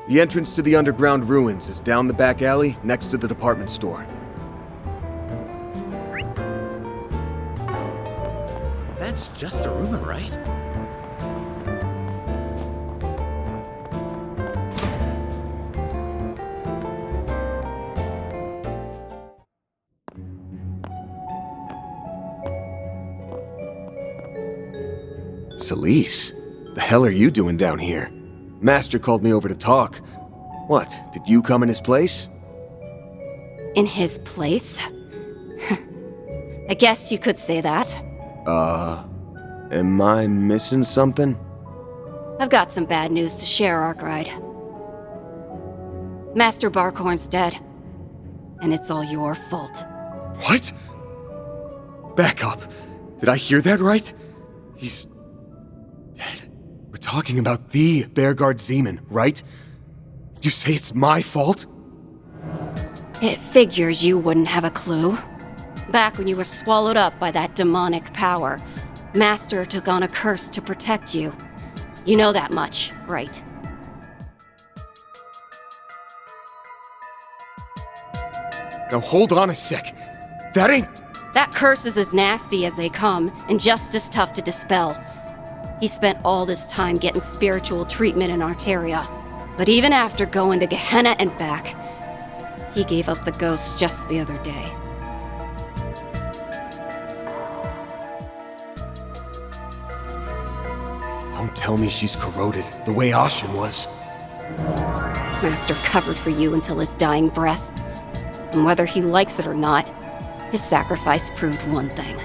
The entrance to the underground ruins is down the back alley next to the department store. That's just a rumor, right? Celis, the hell are you doing down here? Master called me over to talk. What, did you come in his place? In his place? I guess you could say that. Am I missing something? I've got some bad news to share, Arkwright. Master Barkhorn's dead. And it's all your fault. What? Back up. Did I hear that right? He's dead. We're talking about the Bearguard Zeman, right? You say it's my fault? It figures you wouldn't have a clue. Back when you were swallowed up by that demonic power, Master took on a curse to protect you. You know that much, right? Now hold on a sec. That ain't... That curse is as nasty as they come, and just as tough to dispel. He spent all this time getting spiritual treatment in Arteria. But even after going to Gehenna and back, he gave up the ghost just the other day. Don't tell me she's corroded, the way Ashen was. Master covered for you until his dying breath. And whether he likes it or not, his sacrifice proved one thing.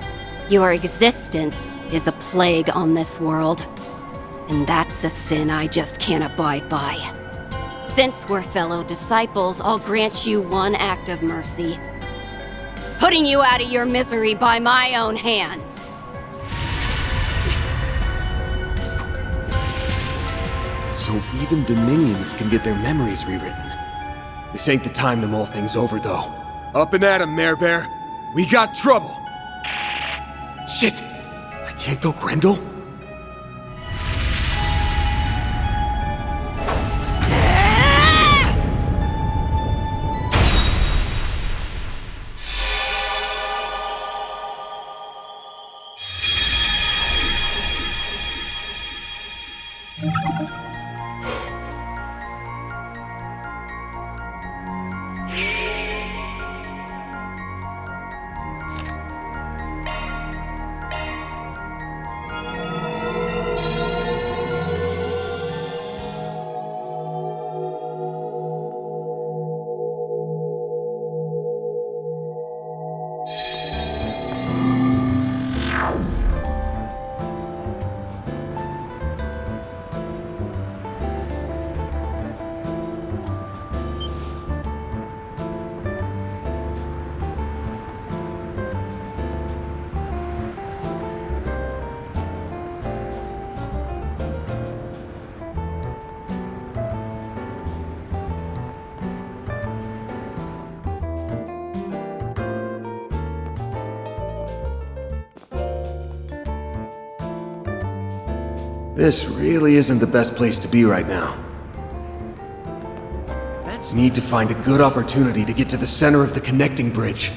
Your existence is a plague on this world. And that's a sin I just can't abide by. Since we're fellow disciples, I'll grant you one act of mercy. Putting you out of your misery by my own hands. So even Dominions can get their memories rewritten. This ain't the time to mull things over, though. Up and at 'em, Mare Bear. We got trouble. Shit! I can't go Grendel? This really isn't the best place to be right now. Need to find a good opportunity to get to the center of the connecting bridge.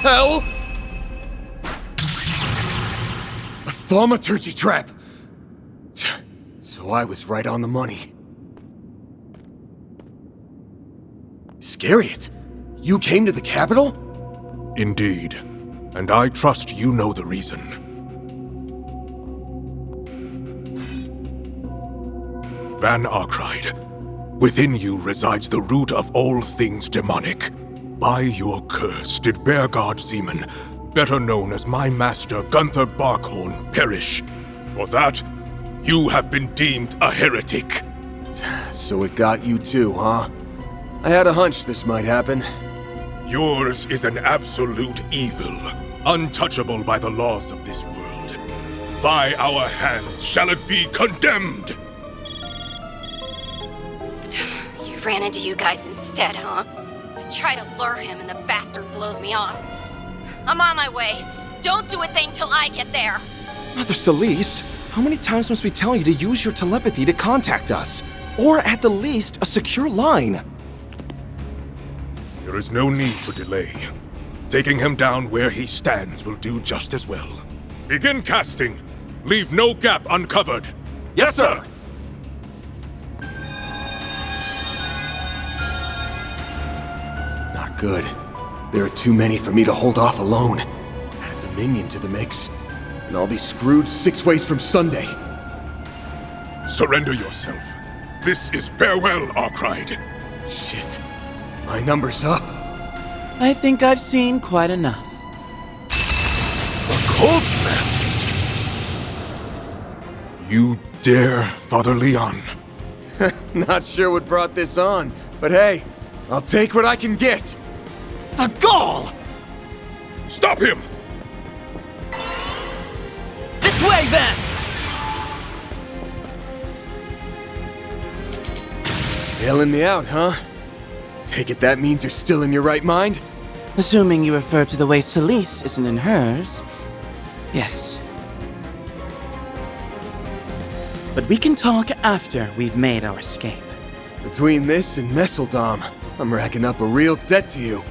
hell? A thaumaturgy trap! So I was right on the money. Scariot, you came to the capital? Indeed. And I trust you know the reason. Van Arkride, within you resides the root of all things demonic. By your curse did Bearguard Zeman, better known as my master Gunther Barkhorn, perish. For that, you have been deemed a heretic. So it got you too, huh? I had a hunch this might happen. Yours is an absolute evil, untouchable by the laws of this world. By our hands shall it be condemned! You ran into you guys instead, huh? I try to lure him and the bastard blows me off. I'm on my way. Don't do a thing till I get there. Mother Celis, how many times must we tell you to use your telepathy to contact us? Or at the least, a secure line? There is no need to delay. Taking him down where he stands will do just as well. Begin casting. Leave no gap uncovered. Yes, sir! Not good. There are too many for me to hold off alone. Add a Dominion to the mix, and I'll be screwed 6 ways from Sunday. Surrender yourself. This is farewell, Arkride. Shit. My number's up. I think I've seen quite enough. A cold snap! You dare, Father Leon? Not sure what brought this on, but hey, I'll take what I can get. The gall! Stop him! This way, then! Bailing me out, huh? Take it that means you're still in your right mind? Assuming you refer to the way Celis isn't in hers, yes. But we can talk after we've made our escape. Between this and Messeldom, I'm racking up a real debt to you.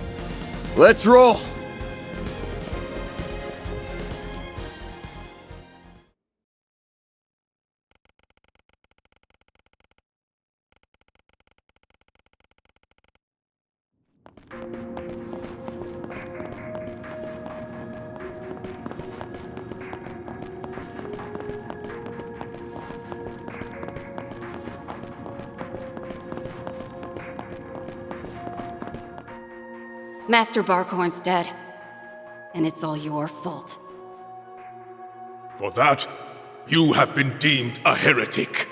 Let's roll! Master Barkhorn's dead. And it's all your fault. For that, you have been deemed a heretic.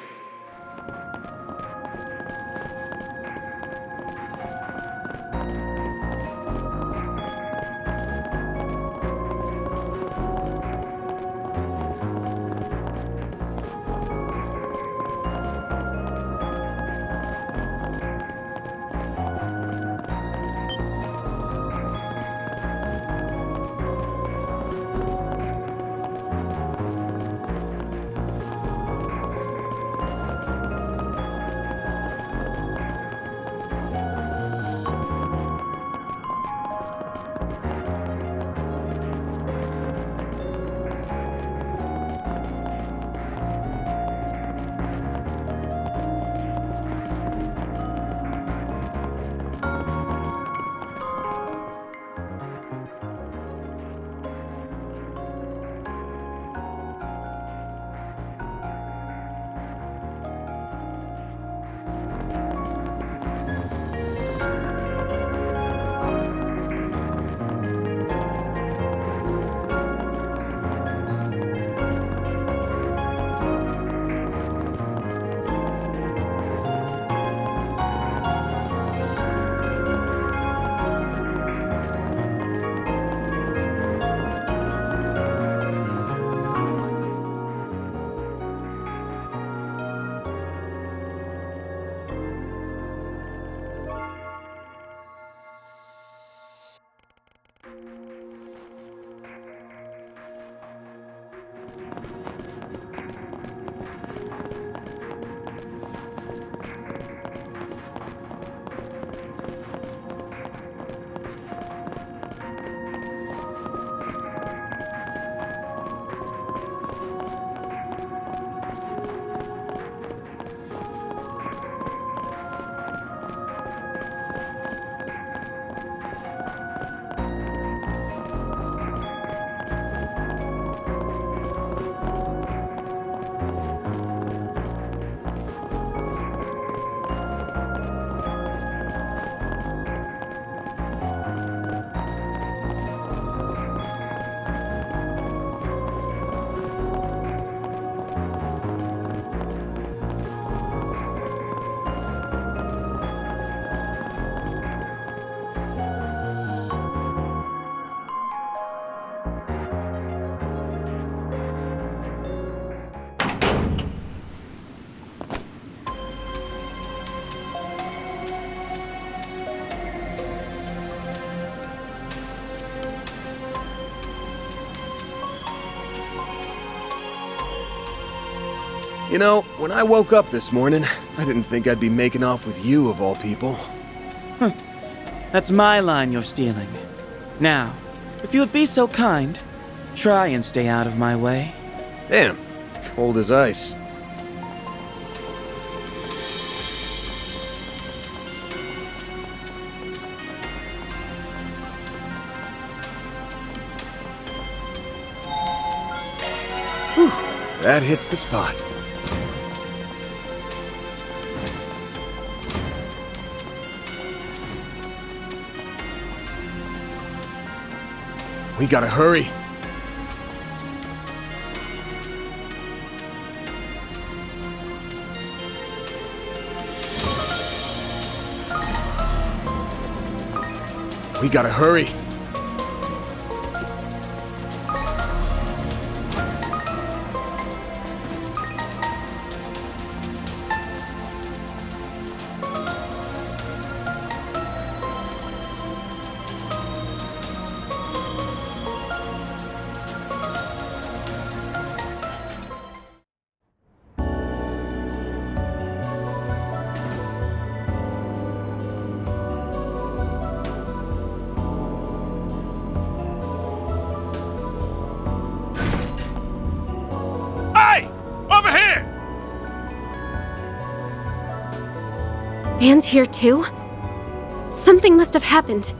You know, when I woke up this morning, I didn't think I'd be making off with you of all people. That's my line you're stealing. Now, if you would be so kind, try and stay out of my way. Damn, cold as ice. Whew, that hits the spot. We gotta hurry. We gotta hurry. Van's here too? Something must have happened.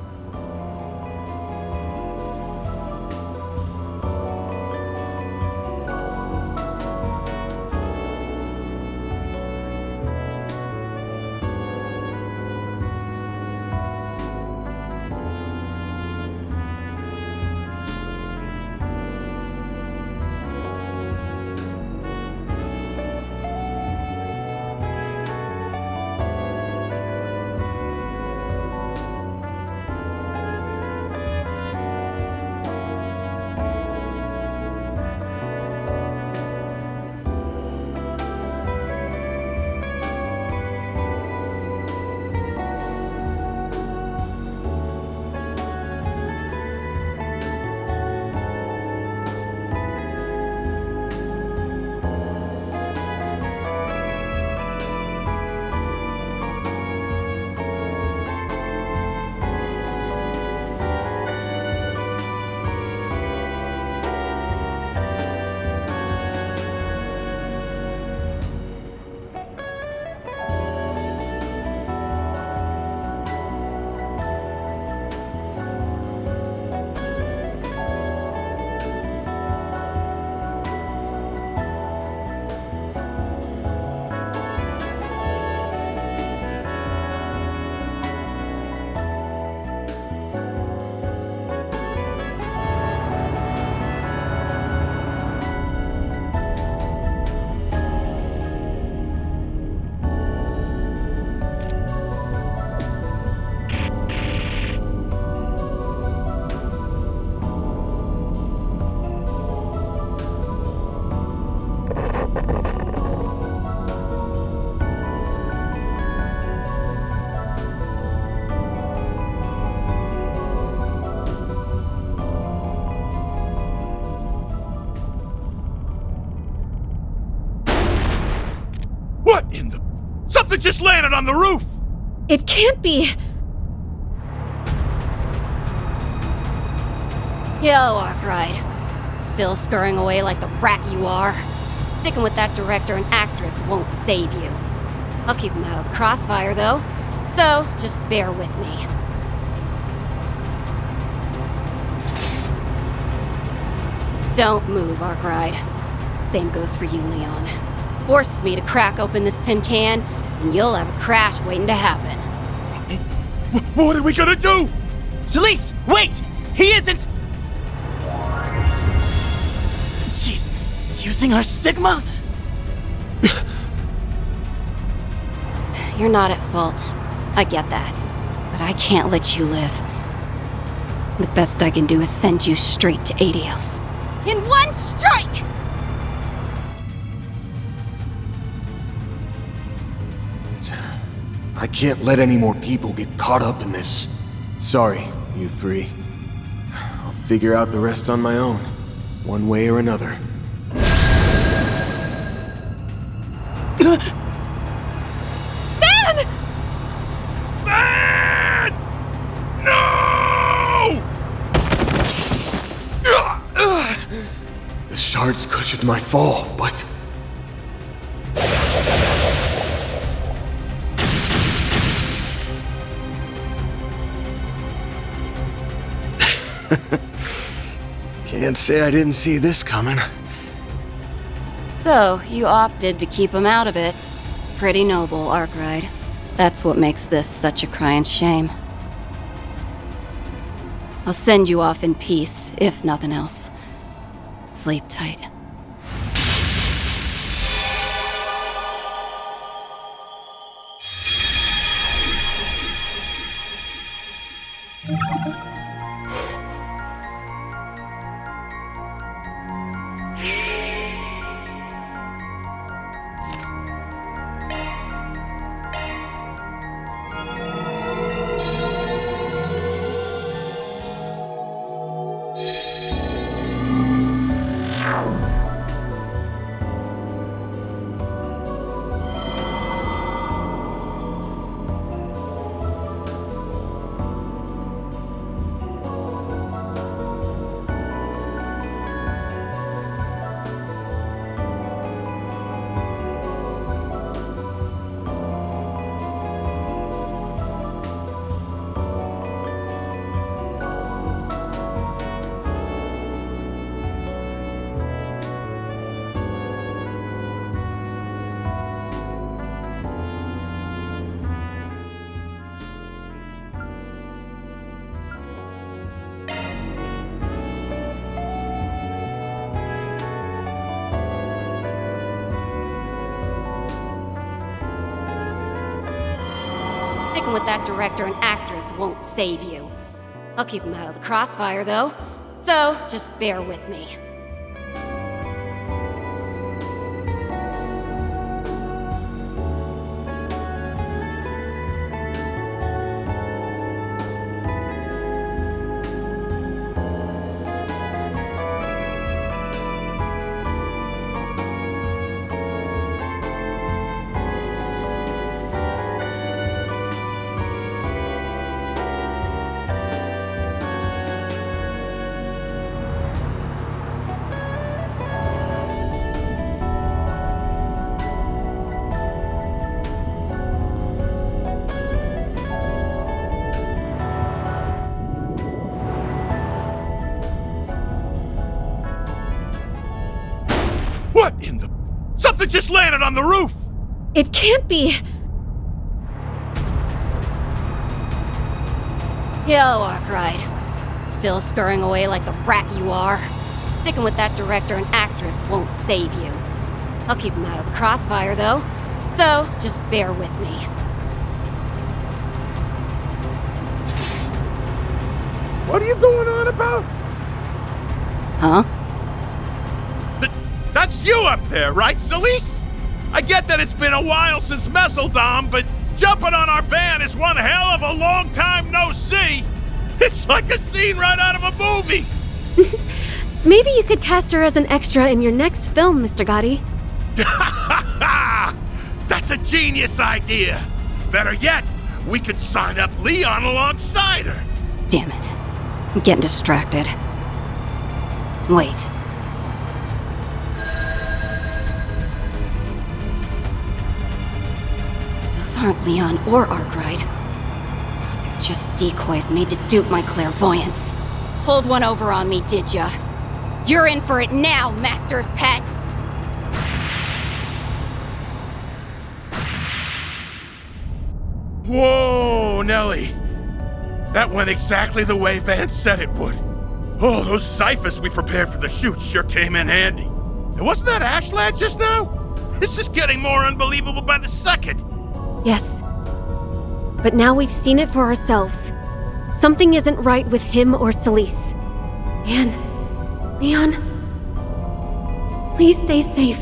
Something just landed on the roof! It can't be! Yo, Arkwright. Still scurrying away like the rat you are. Sticking with that director and actress won't save you. I'll keep him out of the crossfire, though. So, just bear with me. Don't move, Arkwright. Same goes for you, Leon. Force me to crack open this tin can, and you'll have a crash waiting to happen. What are we gonna do? Celis, wait! He isn't... She's using our stigma? You're not at fault. I get that. But I can't let you live. The best I can do is send you straight to Adios. In one strike! I can't let any more people get caught up in this. Sorry, you three. I'll figure out the rest on my own, one way or another. Ben! Ben! No! The shards cushioned my fall, but... Can't say I didn't see this coming. So, you opted to keep him out of it. Pretty noble, Arkwright. That's what makes this such a crying shame. I'll send you off in peace, if nothing else. Sleep tight. Sticking with that director and actress won't save you. I'll keep him out of the crossfire, though. So, just bear with me. What in the... Something just landed on the roof! It can't be! Yo, Arkwright. Still scurrying away like the rat you are. Sticking with that director and actress won't save you. I'll keep him out of the crossfire, though. So, just bear with me. What are you going on about? Huh? That's you up there, right, Celis? I get that it's been a while since Messeldom, but jumping on our van is one hell of a long time no see. It's like a scene right out of a movie. Maybe you could cast her as an extra in your next film, Mr. Gotti. That's a genius idea. Better yet, we could sign up Leon alongside her. Damn it. I'm getting distracted. Wait. Those aren't Leon or Arkwright. They're just decoys made to dupe my clairvoyance. Pulled one over on me, did ya? You're in for it now, Master's pet! Whoa, Nelly. That went exactly the way Vance said it would. Oh, those ciphers we prepared for the shoot sure came in handy. And wasn't that Ashladd just now? This is getting more unbelievable by the second. Yes. But now we've seen it for ourselves. Something isn't right with him or Celis. Anne, Leon, please stay safe.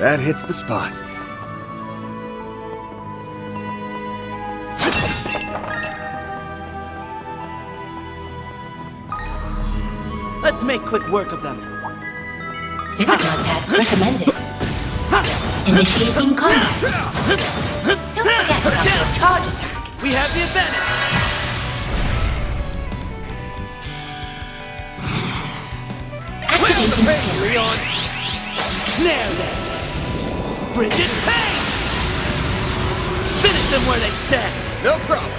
That hits the spot. Let's make quick work of them. Physical attacks recommended. Initiating combat. Don't forget about your charge attack. We have the advantage. Activating skill. Leon. Snare them. Bridget Pain. Finish them where they stand. No problem.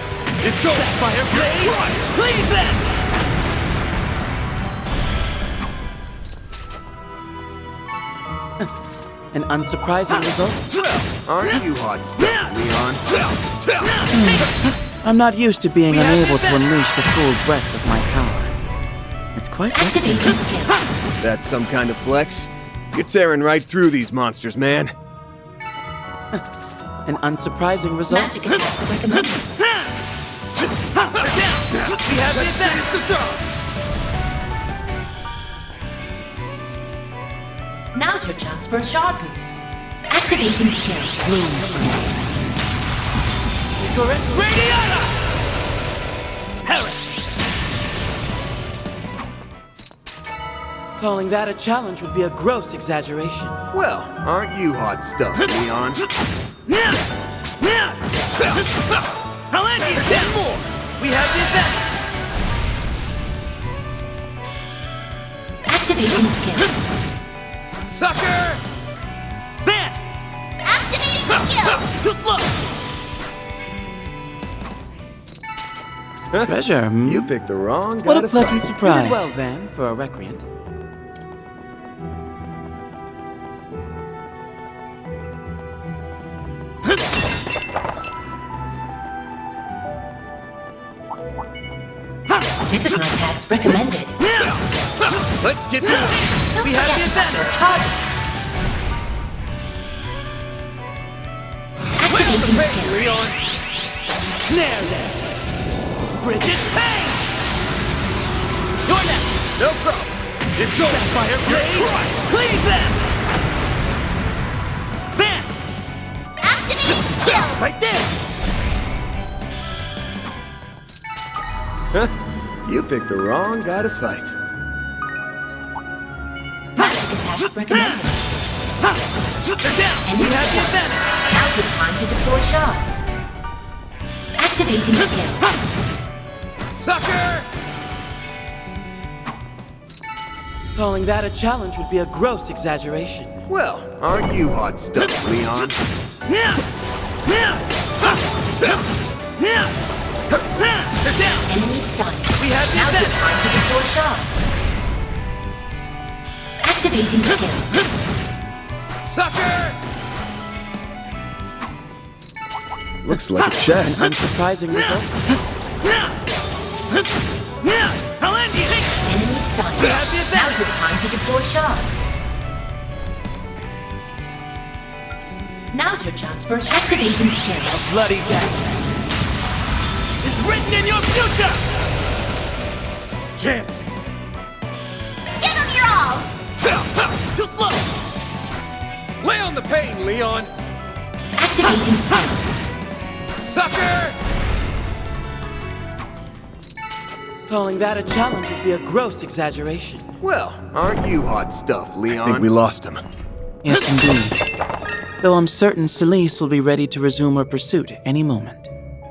It's over. Fire blade. Cleave them. An unsurprising result. Aren't you hot stuff, Leon? I'm not used to being unable to unleash the full breadth of my power. It's quite Activating restless. skill. That's some kind of flex? You're tearing right through these monsters, man. An unsurprising result. Magic attack recommended. We have the advantage. Now's your chance for a shard boost. Activating skill. Icarus Radiata! Harris! Calling that a challenge would be a gross exaggeration. Well, aren't you hot stuff, Leon? I'll end you 10 more! We have the advantage! Activating skill. Sucker! Bam! Activating skill. Too slow! Treasure, hmm? You picked the wrong guy What a to pleasant fight. surprise. You did well, Van, for a recreant. Physical attacks recommended. Let's get to it. Don't We have forget the about your advantage. charge. Activating skill. Leon! Snare them! Bridget Pain! You're next! No problem. It's over. Fire blade! Cleave them! Bam! Activating skill. Right there! You picked the wrong guy to fight. Magic attacks recommended. They're down! And We you have the have advantage! Now's your time to deploy shards. Activating skill. Sucker! Calling that a challenge would be a gross exaggeration. Well, aren't you hot stuff, Leon? They're down! Enemy stunned. We have the Now's your advantage! time to deploy shards. Activating skill. Sucker! Looks like a chest. Unsurprising result. I'll end you! Enemy stunned. We have the Now's advantage! your time to deploy shards. Now's your chance for activating skill. Bloody death is written in your future! Chance. Give them your all. Too slow! Lay on the pain, Leon. Activating skill. Sucker! Calling that a challenge would be a gross exaggeration. Well, aren't you hot stuff, Leon? I think we lost him. Yes, indeed. Though I'm certain Celis will be ready to resume her pursuit any moment.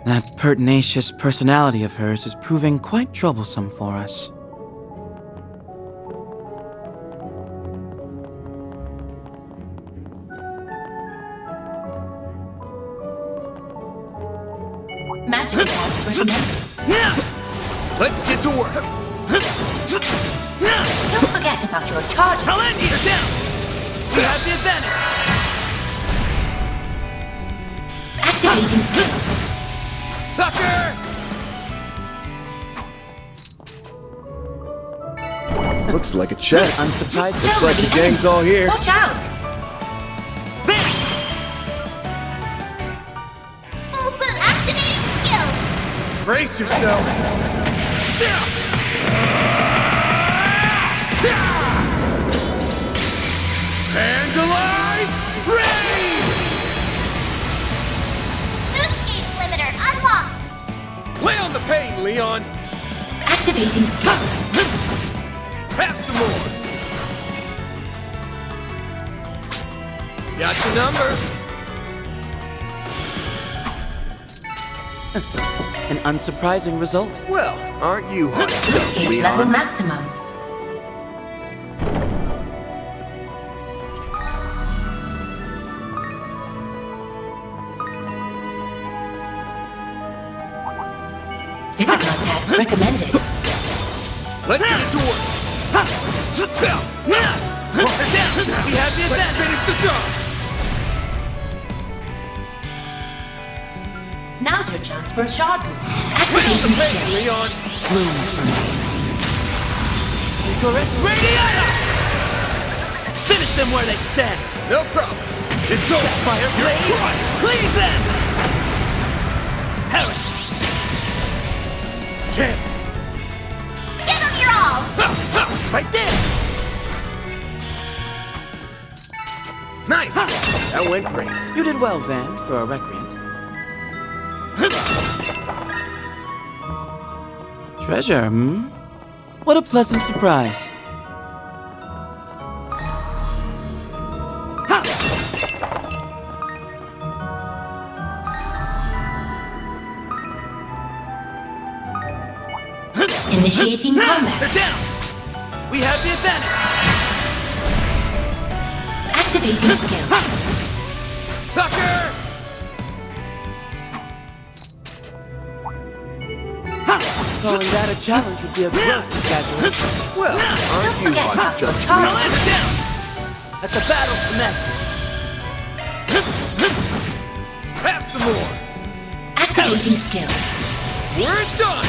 That pertinacious personality of hers is proving quite troublesome for us. Magic attacks recommended. Let's get to work. Don't forget about your charge. I'll end you! Down! We have the advantage! Activating skill. Sucker! Looks like a chest. Unsurprised. Looks like the gang's all here. Watch out! Full boot activating skill. Brace yourself. Vandalize Activating skill. Have some more! Got your number! An unsurprising result. Well, aren't you hot stuff, Gauge level Leon? maximum. Physical attacks recommended. Let's get to work! We have the advantage! Let's finish the job! Now's your chance for a shard boost. Activating skill. Leon! Bloom for me. Icarus Radiata! Finish them where they stand! No problem! It's over! Fire Blade! Cleave them! Harris! Chance! Give them your all! Right there! Nice! That went great. You did well, Van, for a recreant. Treasure, hmm? What a pleasant surprise. Initiating combat. They're down! We have the advantage! Activating skill. Sucker! Calling that a challenge would be a gross exaggeration. Well, aren't you Forget hot how stuff? to charge. They're down! Let the battle commence! Have some more! Activating skill. We're done!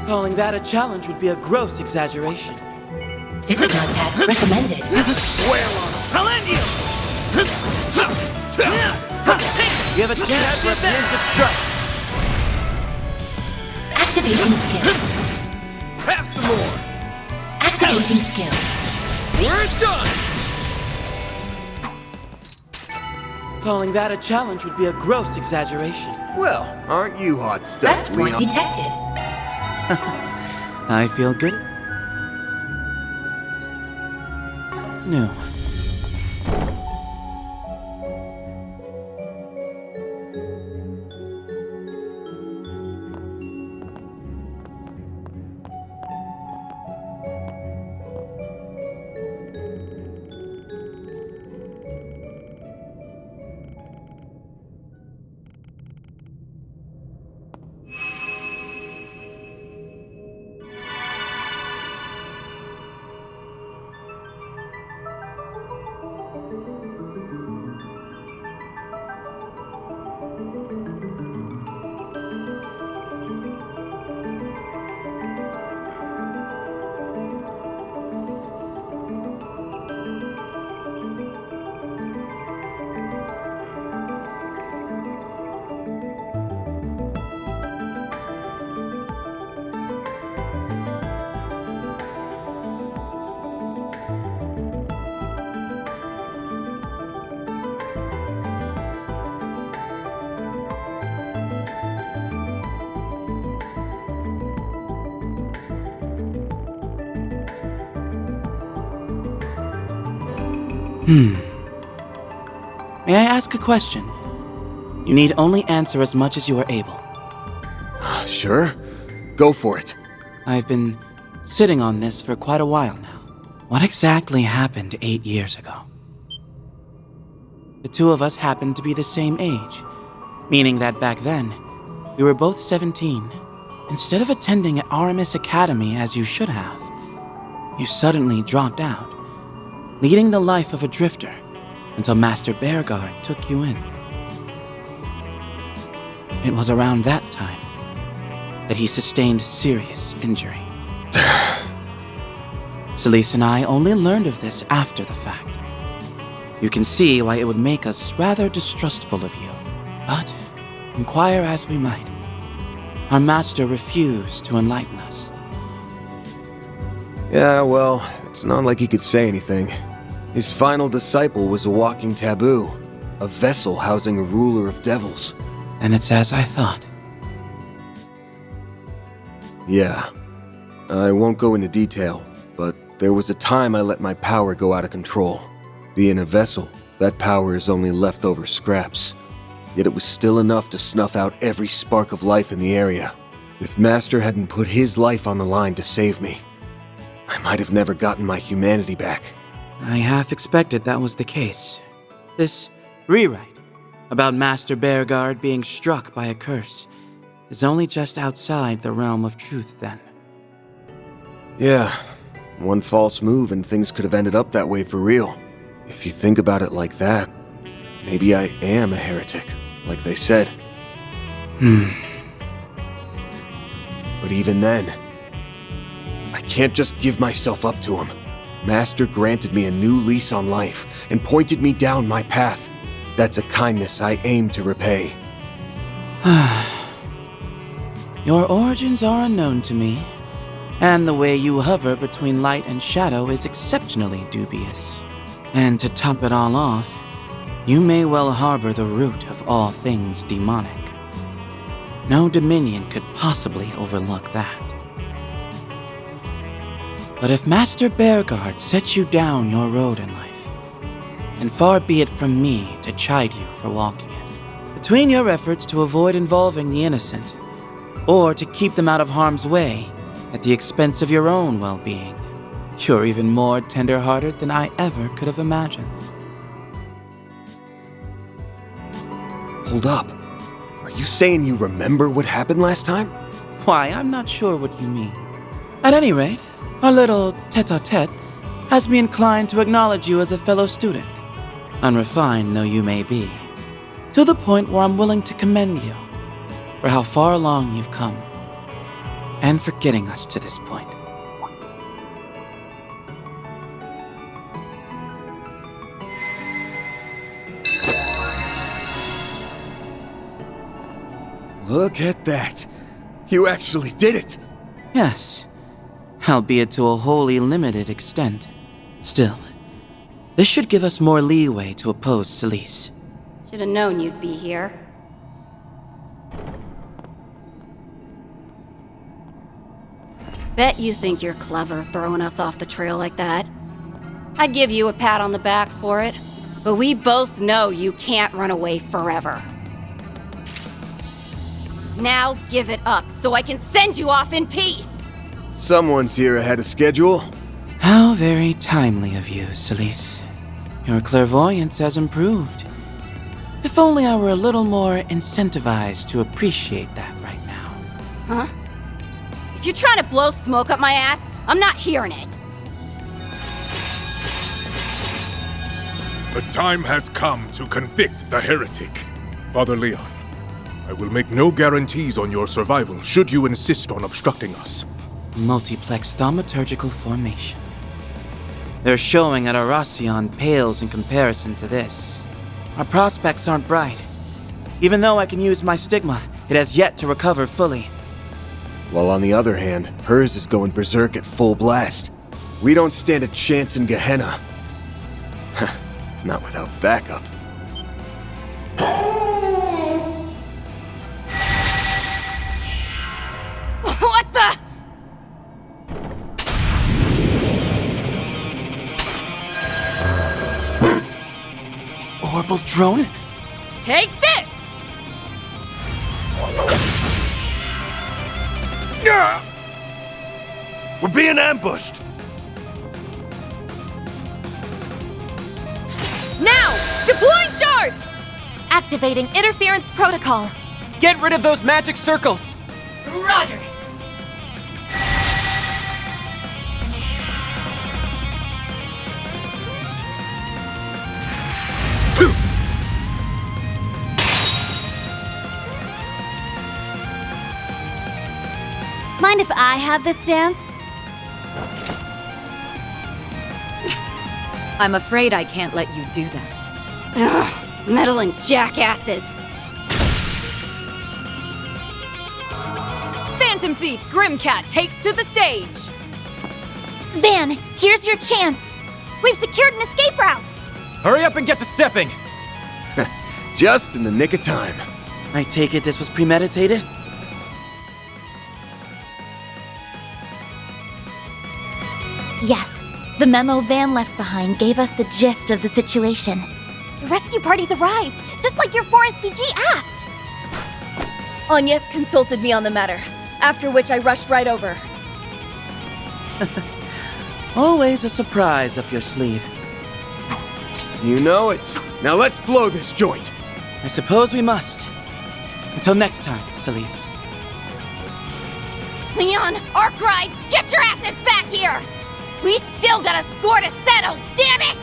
Calling that a challenge would be a gross exaggeration. Physical attacks recommended. Wail on 'em. I'll end you! You have a chance for a preemptive strike. Activating skill. Have some more! Activating skill. We're done! Calling that a challenge would be a gross exaggeration. Well, aren't you hot Rest stuff, point Leon? detected. I feel good. It's new. May I ask a question? You need only answer as much as you are able. Sure. Go for it. I've been sitting on this for quite a while now. What exactly happened 8 years ago? The two of us happened to be the same age, meaning that back then, we were both 17. Instead of attending at Aramis Academy as you should have, you suddenly dropped out, leading the life of a drifter until Master Bearguard took you in. It was around that time that he sustained serious injury. Celis and I only learned of this after the fact. You can see why it would make us rather distrustful of you. But, inquire as we might, our master refused to enlighten us. Yeah, well, it's not like he could say anything. His final disciple was a walking taboo, a vessel housing a ruler of devils. And it's as I thought. Yeah. I won't go into detail, but there was a time I let my power go out of control. Being a vessel, that power is only leftover scraps. Yet it was still enough to snuff out every spark of life in the area. If Master hadn't put his life on the line to save me, I might have never gotten my humanity back. I half expected that was the case. This rewrite about Master Bearguard being struck by a curse is only just outside the realm of truth, then. Yeah, one false move and things could have ended up that way for real. If you think about it like that, maybe I am a heretic, like they said. But even then, I can't just give myself up to him. Master granted me a new lease on life and pointed me down my path. That's a kindness I aim to repay. Your origins are unknown to me, and the way you hover between light and shadow is exceptionally dubious. And to top it all off, you may well harbor the root of all things demonic. No Dominion could possibly overlook that. But if Master Bearguard sets you down your road in life, and far be it from me to chide you for walking it, between your efforts to avoid involving the innocent, or to keep them out of harm's way at the expense of your own well-being, you're even more tender-hearted than I ever could have imagined. Hold up. Are you saying you remember what happened last time? Why, I'm not sure what you mean. At any rate, our little tete-a-tete has me inclined to acknowledge you as a fellow student, unrefined though you may be, to the point where I'm willing to commend you for how far along you've come, and for getting us to this point. Look at that. You actually did it. Yes, albeit to a wholly limited extent. Still, this should give us more leeway to oppose Celis. Should have known you'd be here. Bet you think you're clever throwing us off the trail like that. I'd give you a pat on the back for it, but we both know you can't run away forever. Now give it up so I can send you off in peace! Someone's here ahead of schedule. How very timely of you, Celis. Your clairvoyance has improved. If only I were a little more incentivized to appreciate that right now. Huh? If you're trying to blow smoke up my ass, I'm not hearing it. The time has come to convict the heretic. Father Leon, I will make no guarantees on your survival should you insist on obstructing us. Multiplex thaumaturgical formation. Their showing at Arasion pales in comparison to this. Our prospects aren't bright. Even though I can use my stigma, it has yet to recover fully. While on the other hand, hers is going berserk at full blast. We don't stand a chance in Gehenna. Not without backup. What the? Orbital drone? Take this! We're being ambushed! Now! Deploying shards! Activating interference protocol. Get rid of those magic circles! Roger! Mind if I have this dance? I'm afraid I can't let you do that. Ugh, meddling jackasses. Phantom Thief Grimcat takes to the stage! Van, here's your chance! We've secured an escape route! Hurry up and get to stepping! Just in the nick of time. I take it this was premeditated? Yes, the memo Van left behind gave us the gist of the situation. The rescue party's arrived, just like your 4SPG asked! Agnes consulted me on the matter, after which I rushed right over. Always a surprise up your sleeve. You know it. Now let's blow this joint. I suppose we must. Until next time, Celis. Leon, Arkwright, get your asses back here! We still got a score to settle, damn it!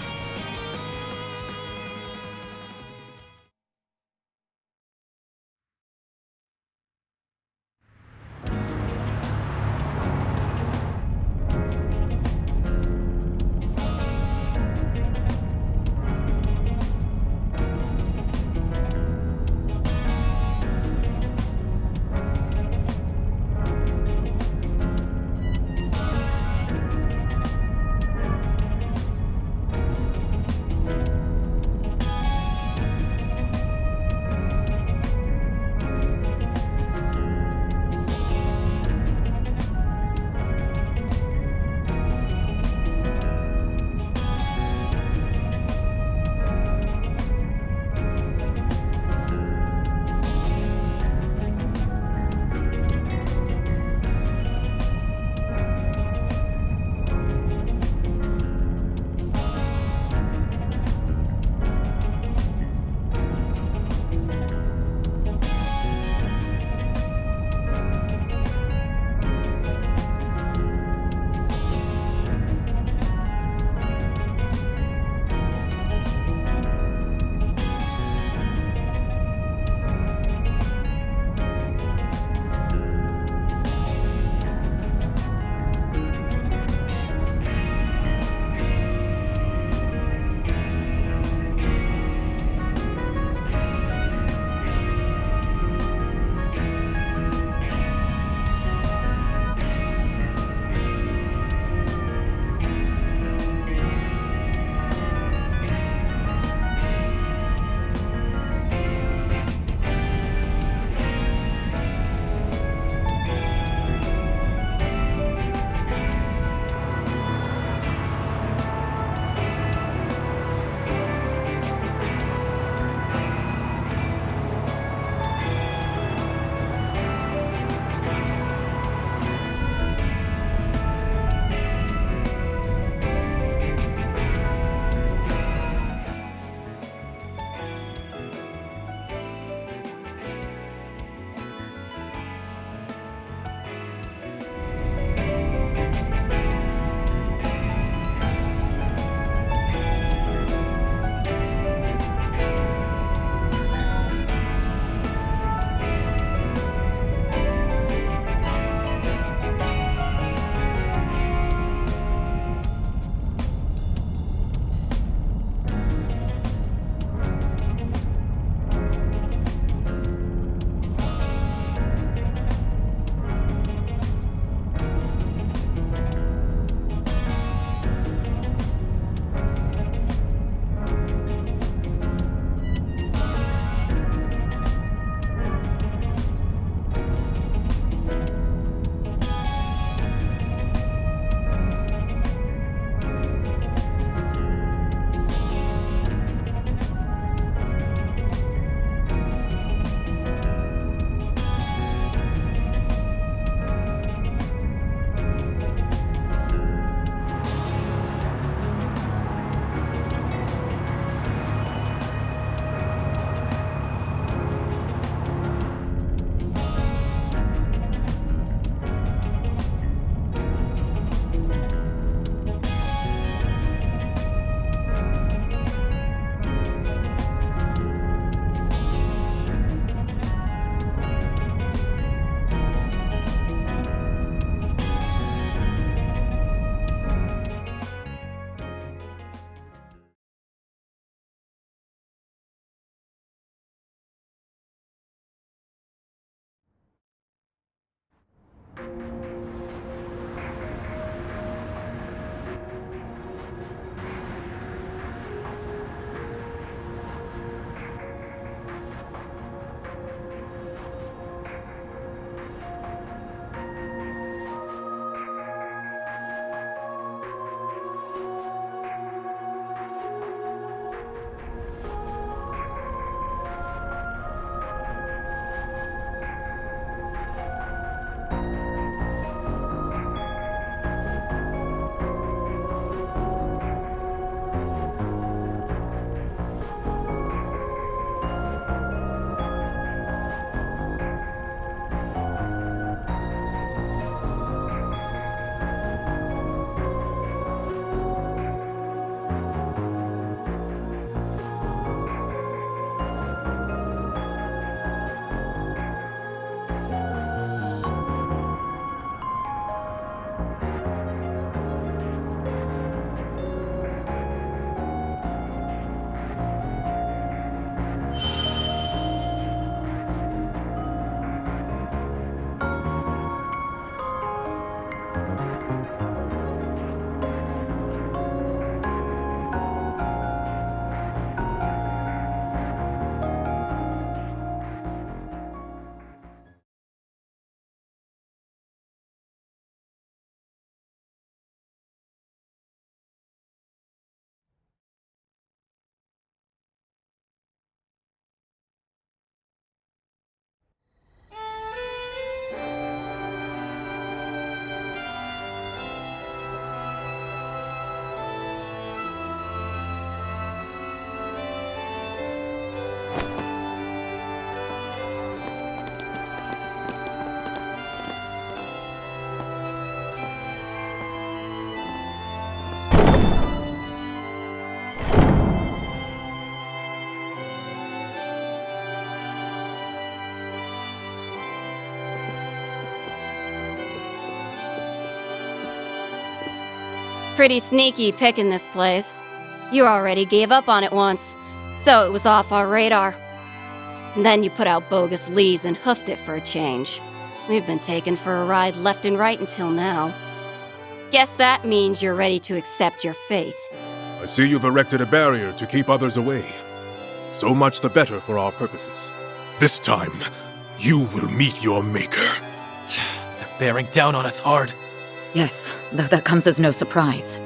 Pretty sneaky picking this place. You already gave up on it once, so it was off our radar. And then you put out bogus leads and hoofed it for a change. We've been taken for a ride left and right until now. Guess that means you're ready to accept your fate. I see you've erected a barrier to keep others away. So much the better for our purposes. This time, you will meet your maker. They're bearing down on us hard. Yes, though that comes as no surprise.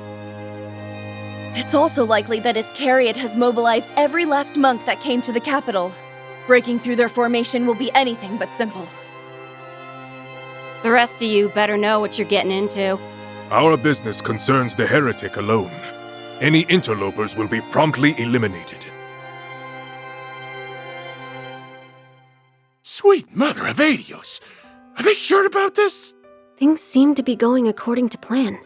It's also likely that Iscariot has mobilized every last monk that came to the capital. Breaking through their formation will be anything but simple. The rest of you better know what you're getting into. Our business concerns the heretic alone. Any interlopers will be promptly eliminated. Sweet mother of Adios! Are they sure about this? Things seem to be going according to plan.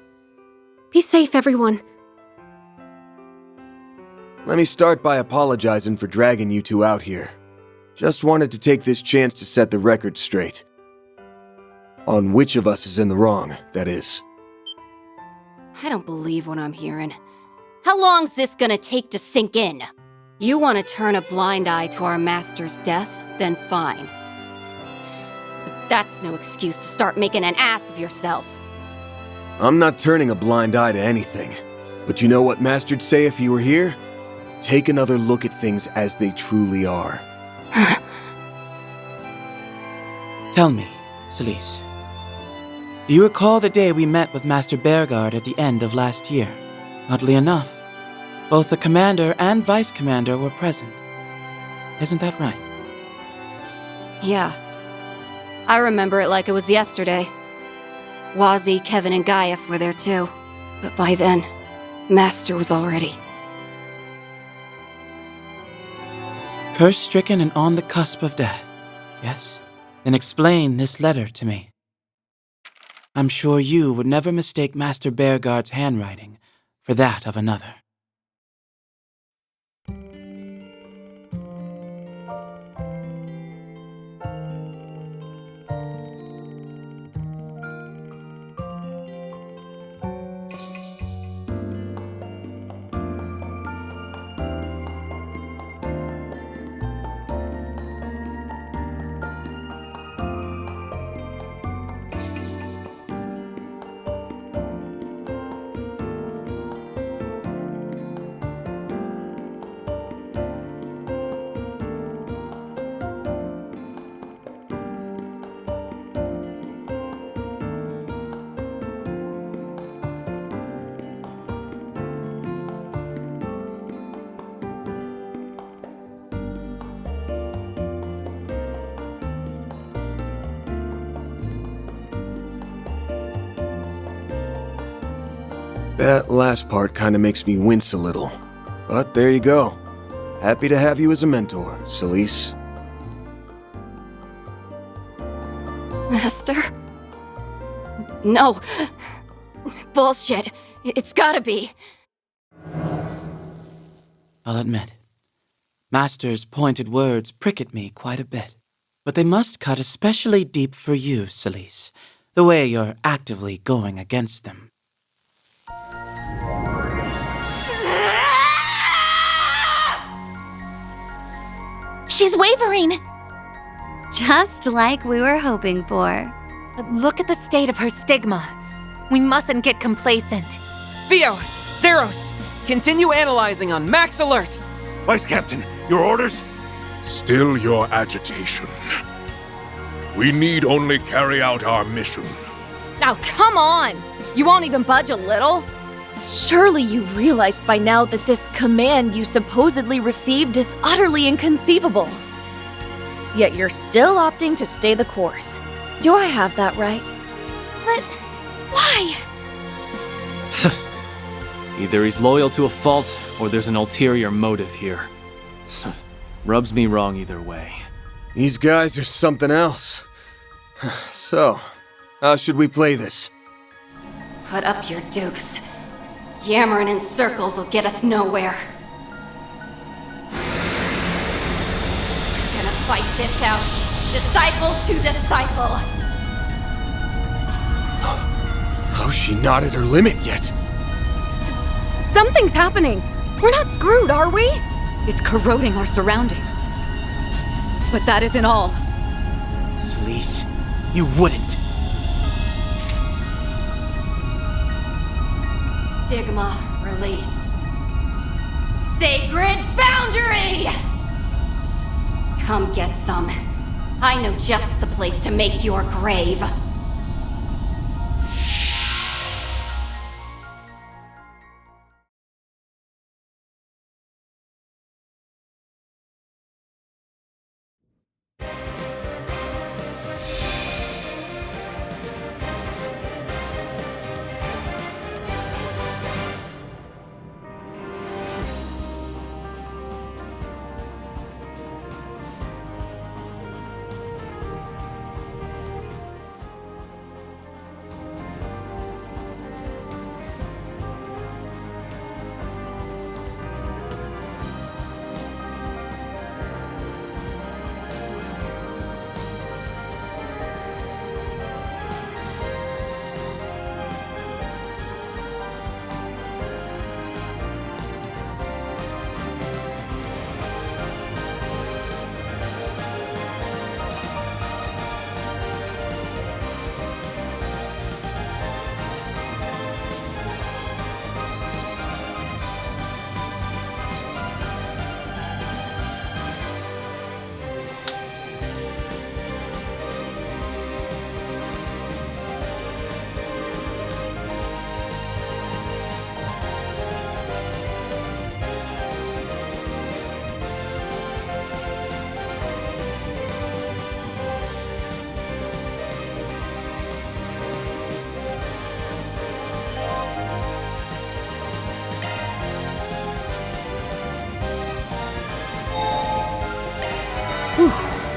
Be safe, everyone. Let me start by apologizing for dragging you two out here. Just wanted to take this chance to set the record straight. On which of us is in the wrong, that is. I don't believe what I'm hearing. How long's this gonna take to sink in? You want to turn a blind eye to our master's death? Then fine. But that's no excuse to start making an ass of yourself. I'm not turning a blind eye to anything. But you know what Master'd say if you were here? Take another look at things as they truly are. Tell me, Celis. Do you recall the day we met with Master Bearguard at the end of last year? Oddly enough, both the commander and vice commander were present. Isn't that right? Yeah. I remember it like it was yesterday. Wazzy, Kevin, and Gaius were there too. But by then, Master was already... Curse-stricken and on the cusp of death, yes? Then explain this letter to me. I'm sure you would never mistake Master Bearguard's handwriting for that of another. That last part kinda makes me wince a little. But there you go. Happy to have you as a mentor, Celis. Master? No. Bullshit. It's gotta be. I'll admit, Master's pointed words prick at me quite a bit. But they must cut especially deep for you, Celis, the way you're actively going against them. She's wavering! Just like we were hoping for. Look at the state of her stigma. We mustn't get complacent. Theo! Zeros! Continue analyzing on max alert! Vice Captain, your orders? Still your agitation. We need only carry out our mission. Now, come on! You won't even budge a little? Surely you've realized by now that this command you supposedly received is utterly inconceivable. Yet you're still opting to stay the course. Do I have that right? But why? Either he's loyal to a fault, or there's an ulterior motive here. Rubs me wrong either way. These guys are something else. So, how should we play this? Put up your dukes. Yammering in circles will get us nowhere. We're gonna fight this out, disciple to disciple. How's she not at her limit yet? Something's happening! We're not screwed, are we? It's corroding our surroundings. But that isn't all. Celis, you wouldn't. Stigma release. Sacred boundary! Come get some. I know just the place to make your grave.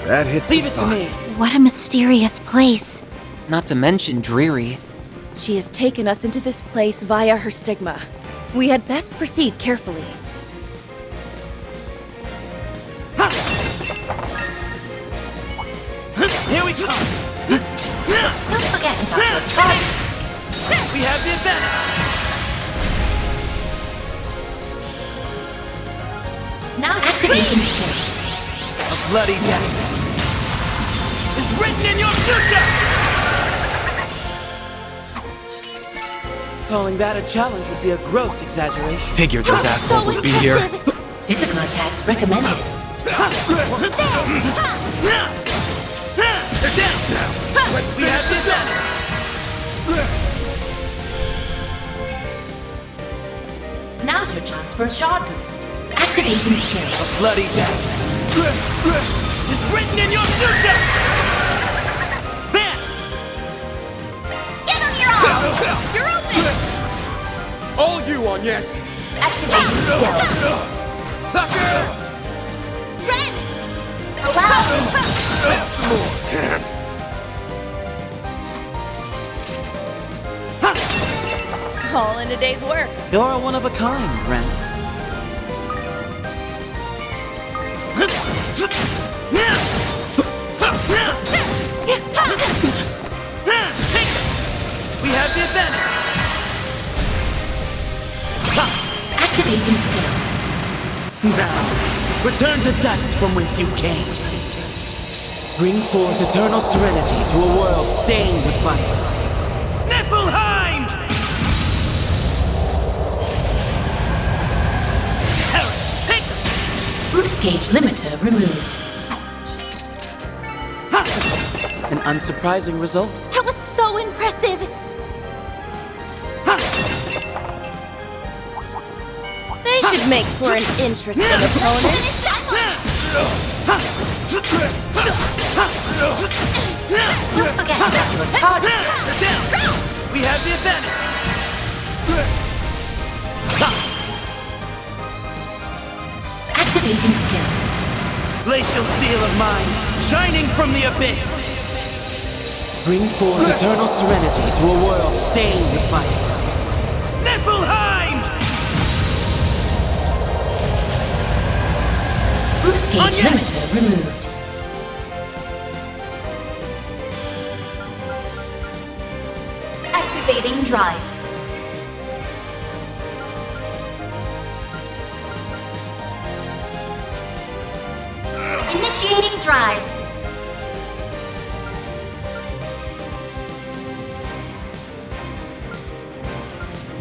That hits Leave the it spot. to me. What a mysterious place. Not to mention dreary. She has taken us into this place via her stigma. We had best proceed carefully. Here we go! Don't forget about your charge. We have the advantage! Now activating skill. A bloody death is written in your future! Calling that a challenge would be a gross exaggeration. Figured those assholes would be here. Physical attacks recommended. They're down! We have the advantage! Now's your chance for a shard boost. Activating skill. A bloody death is written in your future! Bam! Give them your all! You're open! All you on, yes! Activating skill. Sucker! Ren! Can't. All in a day's work. You're a one of a kind, Ren. We have the advantage! Activating skill. Now, return to dust from whence you came. Bring forth eternal serenity to a world stained with vice. Niflheim! Perish! Take Boost gauge limiter removed. An unsurprising result. That was so impressive! They should make for an interesting opponent. Don't forget about your charge. We have the advantage! Activating skill. Glacial seal of mine, shining from the abyss! Bring forth eternal serenity to a world stained with vice. Niflheim! Boost gauge limiter removed. Activating drive. Initiating drive.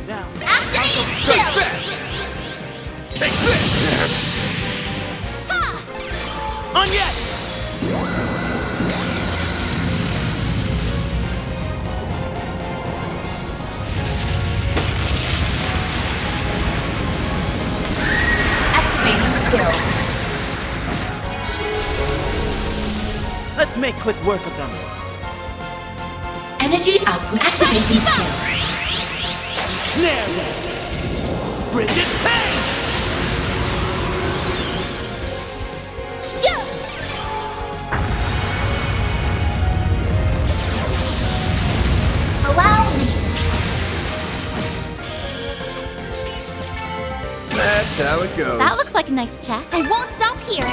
Now, Activating skill. take this! On yes! Activating skill. Let's make quick work of them. Energy output. Activating skill. Snare them! Frigid pain! Allow me. That's how it goes. That looks like a nice chest. I won't stop here.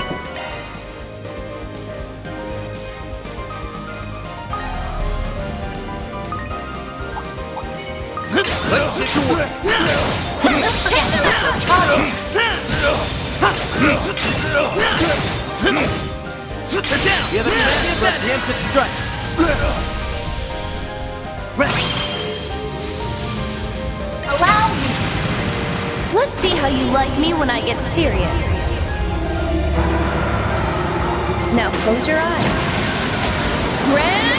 Let's get to work! Sit down! We have a preemptive strike. Allow me. Let's see how you like me when I get serious. Now close your eyes. Ren!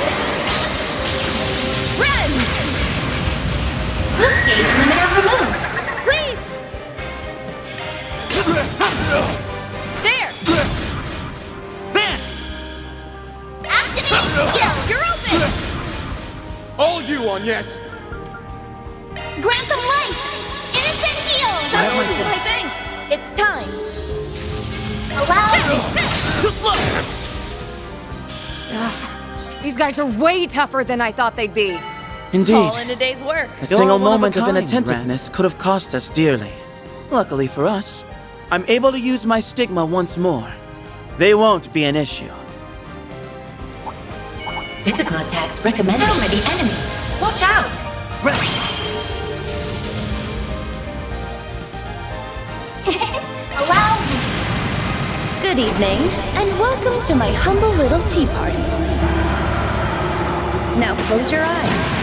This gauge limiter removed. Please! There! Man! Activating skill. You're open! All you on yes. Grant them life! Innocent heal! Why, thanks! It's time! Allow me. Too slow! These guys are way tougher than I thought they'd be. Indeed. All in a day's work. A single one of a moment of kind, inattentiveness could have cost us dearly. Luckily for us, I'm able to use my stigma once more. They won't be an issue. Physical attacks recommended. So many enemies. Watch out. Allow me. Good evening, and welcome to my humble little tea party. Now close your eyes.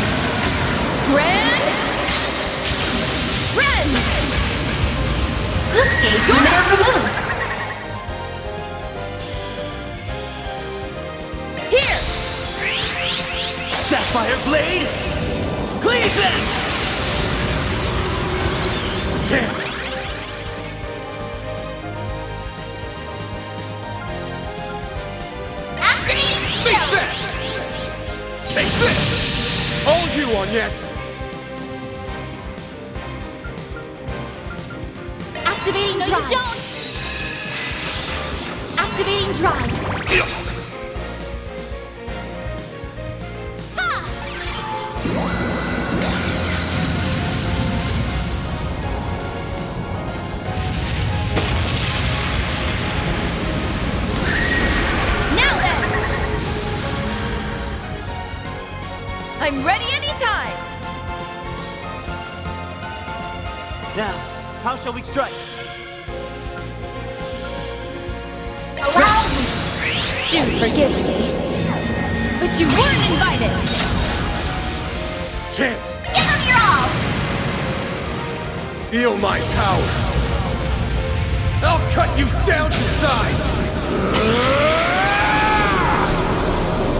Ren! This gauge limiter removed. Here! Sapphire blade! Cleave them! Chance! Activating skill. Take this! All you on yes. Activating drive. You don't! Activating drive. Now then! I'm ready anytime! Now, how shall we strike? Allow me. Do forgive me, but you weren't invited! Chance, Give them your all. feel my power. I'll cut you down to size.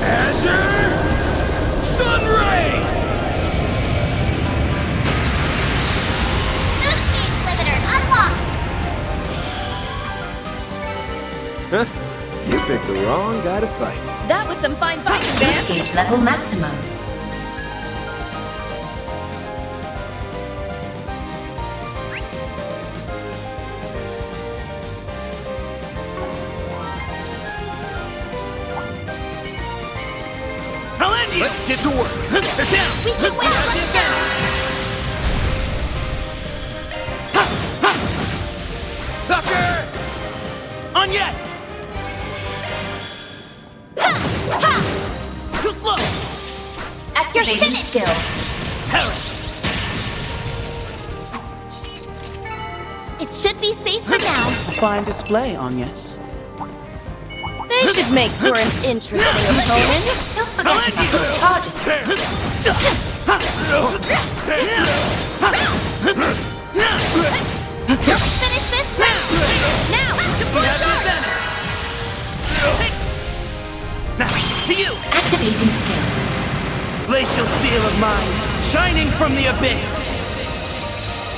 Azure Sunray! This gauge limiter unlocked. You picked the wrong guy to fight. That was some fine fighting, This man! gauge level maximum. I'll end you! Let's get to work! Sit down! We can win right now! Sucker! On yes! Too slow! Activating skill. Hellish! It should be safe for now. A fine display, Agnes. They should make for an interesting opponent. Don't forget to use your charges. Let's finish this now! Now, deploy advantage. Now, to you. Activating skill. Glacial seal of mine, shining from the abyss.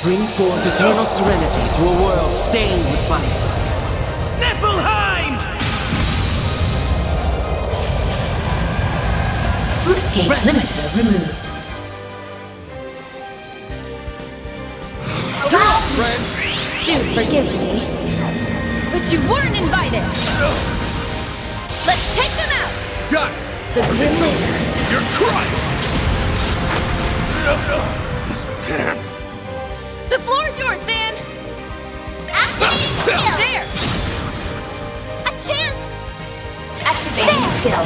Bring forth eternal serenity to a world stained with vice. Niflheim! Boost gauge limiter removed. Do forgive me, but you weren't invited. Let's take them out. Got it. The Grim Reaper. You're crushed! This can't. The floor's yours, Van. Activating skill! There. A chance! Activating skill.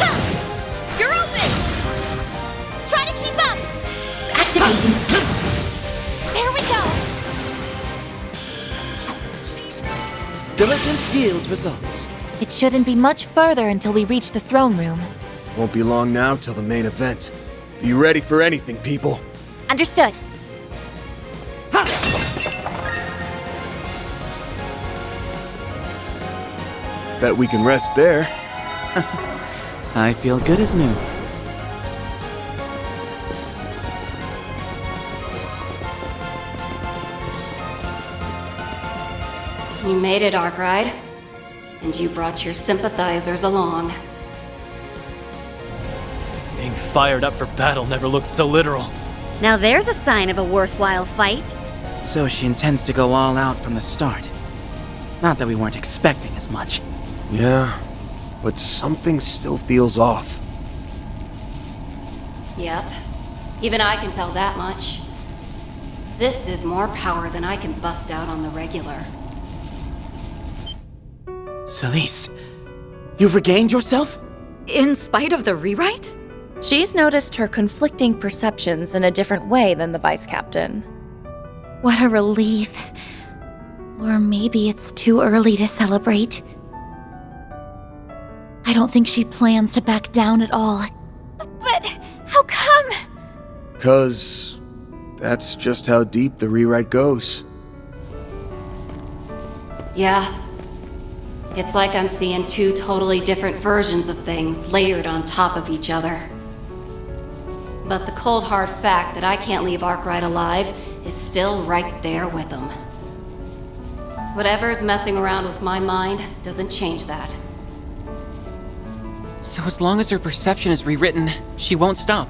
You're open! Try to keep up! Activating skill. There we go! Diligence yields results. It shouldn't be much further until we reach the throne room. Won't be long now till the main event. Be ready for anything, people. Understood. Bet we can rest there. I feel good as new. You made it, Arkwright. And you brought your sympathizers along. Being fired up for battle never looked so literal. Now there's a sign of a worthwhile fight. So she intends to go all out from the start. Not that we weren't expecting as much. Yeah, but something still feels off. Yep. Even I can tell that much. This is more power than I can bust out on the regular. Celis, you've regained yourself? In spite of the rewrite? She's noticed her conflicting perceptions in a different way than the Vice Captain. What a relief. Or maybe it's too early to celebrate. I don't think she plans to back down at all. But how come? 'Cause that's just how deep the rewrite goes. Yeah. It's like I'm seeing two totally different versions of things layered on top of each other. But the cold hard fact that I can't leave Arkwright alive is still right there with him. Whatever's messing around with my mind doesn't change that. So as long as her perception is rewritten, she won't stop.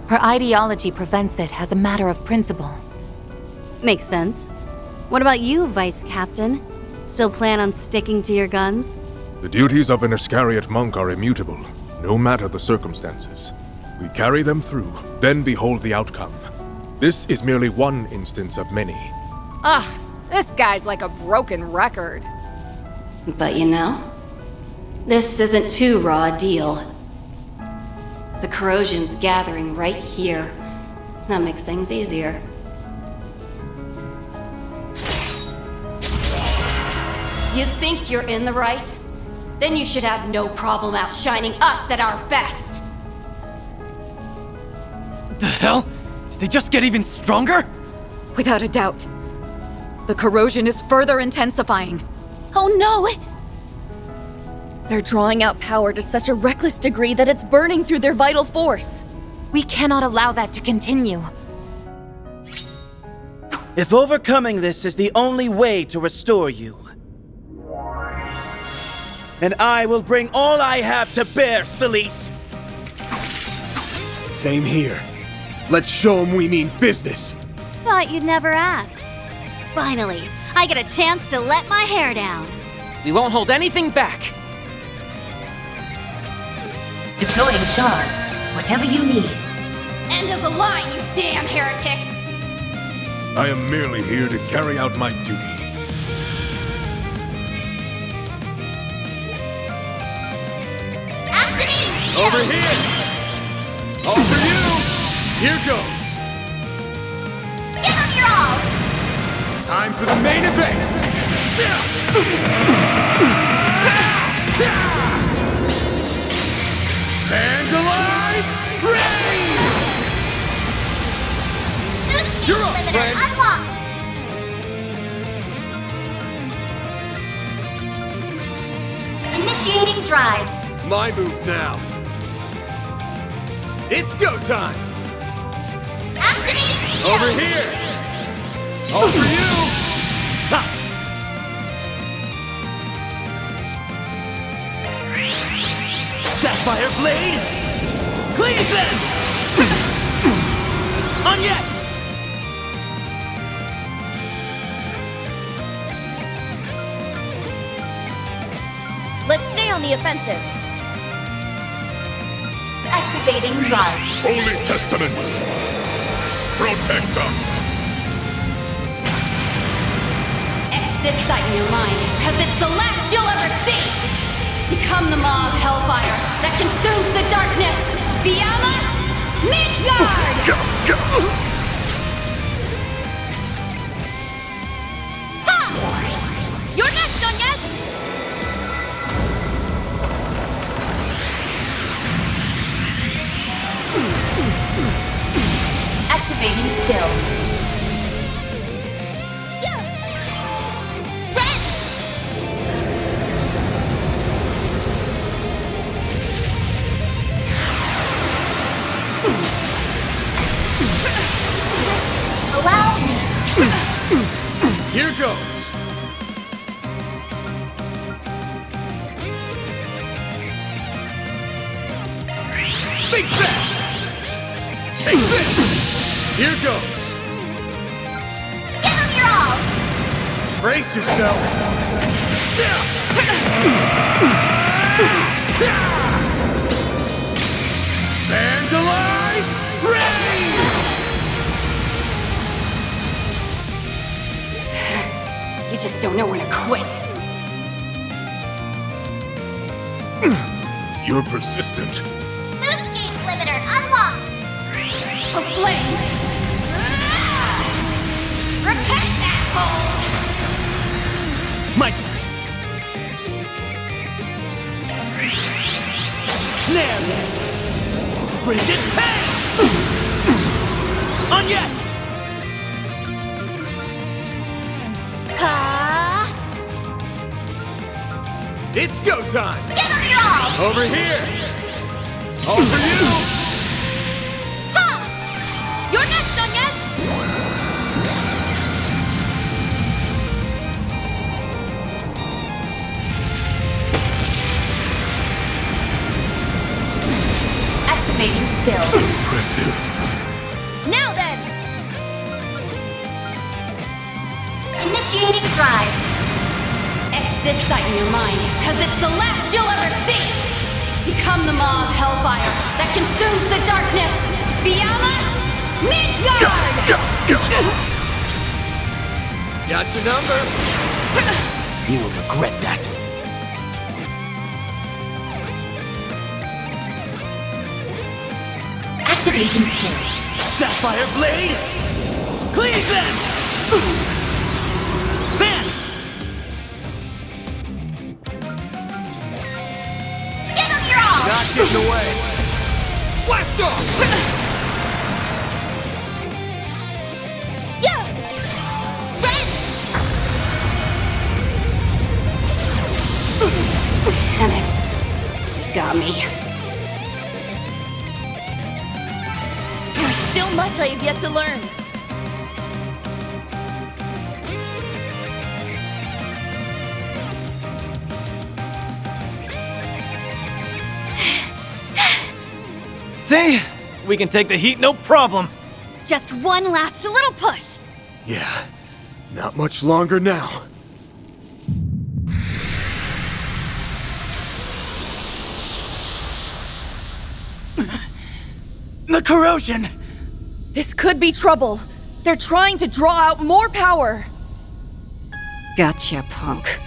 Her ideology prevents it as a matter of principle. Makes sense. What about you, Vice Captain? Still plan on sticking to your guns? The duties of an Iscariot monk are immutable, no matter the circumstances. We carry them through, then behold the outcome. This is merely one instance of many. Ugh, this guy's like a broken record. But you know, this isn't too raw a deal. The corrosion's gathering right here. That makes things easier. You think you're in the right? Then you should have no problem outshining us at our best! The hell? Did they just get even stronger? Without a doubt. The corrosion is further intensifying. Oh no! They're drawing out power to such a reckless degree that it's burning through their vital force. We cannot allow that to continue. If overcoming this is the only way to restore you, and I will bring all I have to bear, Celis. Same here. Let's show them we mean business. Thought you'd never ask. Finally, I get a chance to let my hair down. We won't hold anything back. Deploying shards. Whatever you need. End of the line, you damn heretics! I am merely here to carry out my duty. Over here! All for you! Here goes! Give us your all! Time for the main event! You're up, limiter friend. unlocked! Initiating drive. My move now. It's go time. Activating skill. Over here. All for you. Stop! Sapphire Blade! Cleave them! On yes! Let's stay on the offensive. Activating drive. Holy Testaments, protect us. Etch this sight in your mind, because it's the last you'll ever see! Become the maw of hellfire that consumes the darkness! Fiamma Midgard! Ha! You're next, Onyes! Activating skill. Allow me. Here goes. Big Fat! Take this. Here goes. Give them your all. Brace yourself. Vandalize! Rain! You just don't know when to quit. You're persistent. Boost gauge limiter unlocked. A flame! Repent, asshole! My turn. Snare them. Frigid Pain! On yes! It's go time. Give them your all. Over here. All for you. Ha! You're next, Onyes! Activating skill. Impressive. Now then! Initiating drive. Etch this sight in your mind, because it's the last you'll ever see! Become the maw of hellfire that consumes the darkness! Fiamma Midgard! Got your number. You'll regret that. Activating skill. Sapphire Blade! Cleave them! Then! Give them your all. Not getting away. Blast off. Yeah! Ren! Damn it. You got me. There's still much I have yet to learn. See? We can take the heat, no problem. Just one last little push. Yeah. Not much longer now. The corrosion! This could be trouble. They're trying to draw out more power. Gotcha, punk.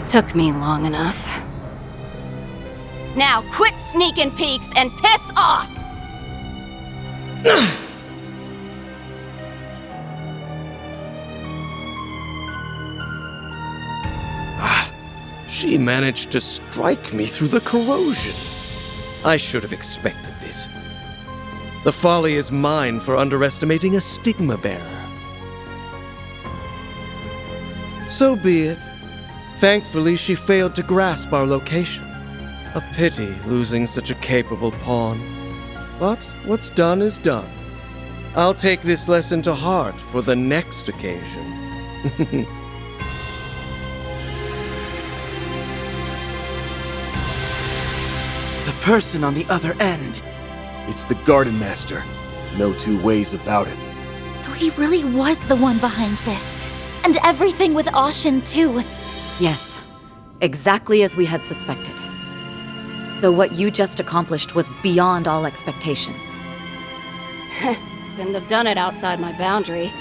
Took me long enough. Now quit sneaking peeks and piss off! She managed to strike me through the corrosion. I should have expected this. The folly is mine for underestimating a stigma bearer. So be it. Thankfully, she failed to grasp our location. A pity losing such a capable pawn. But what's done is done. I'll take this lesson to heart for the next occasion. The person on the other end. It's the Garden Master. No two ways about it. So he really was the one behind this. And everything with Ashen, too. Yes, exactly as we had suspected. Though what you just accomplished was beyond all expectations. Couldn't have done it outside my boundary.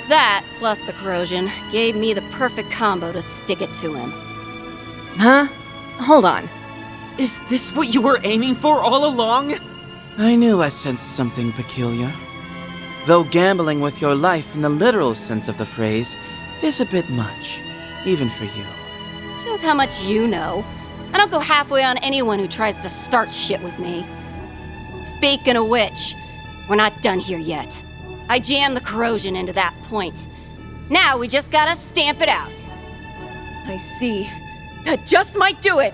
That, plus the corrosion, gave me the perfect combo to stick it to him. Huh? Hold on. Is this what you were aiming for all along? I knew I sensed something peculiar. Though gambling with your life in the literal sense of the phrase is a bit much, even for you. Shows how much you know. I don't go halfway on anyone who tries to start shit with me. Speaking of which, we're not done here yet. I jammed the corrosion into that point. Now we just gotta stamp it out. I see. That just might do it!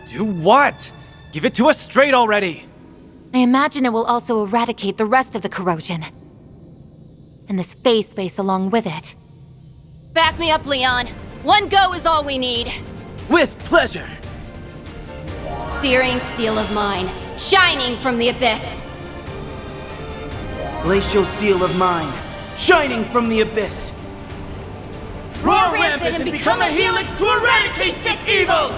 Do what? Give it to us straight already! I imagine it will also eradicate the rest of the corrosion. And this phase space along with it. Back me up, Leon. One go is all we need. With pleasure! Searing seal of mine, shining from the abyss. Glacial seal of mine, shining from the abyss. Roar rampant and become a helix to eradicate this evil!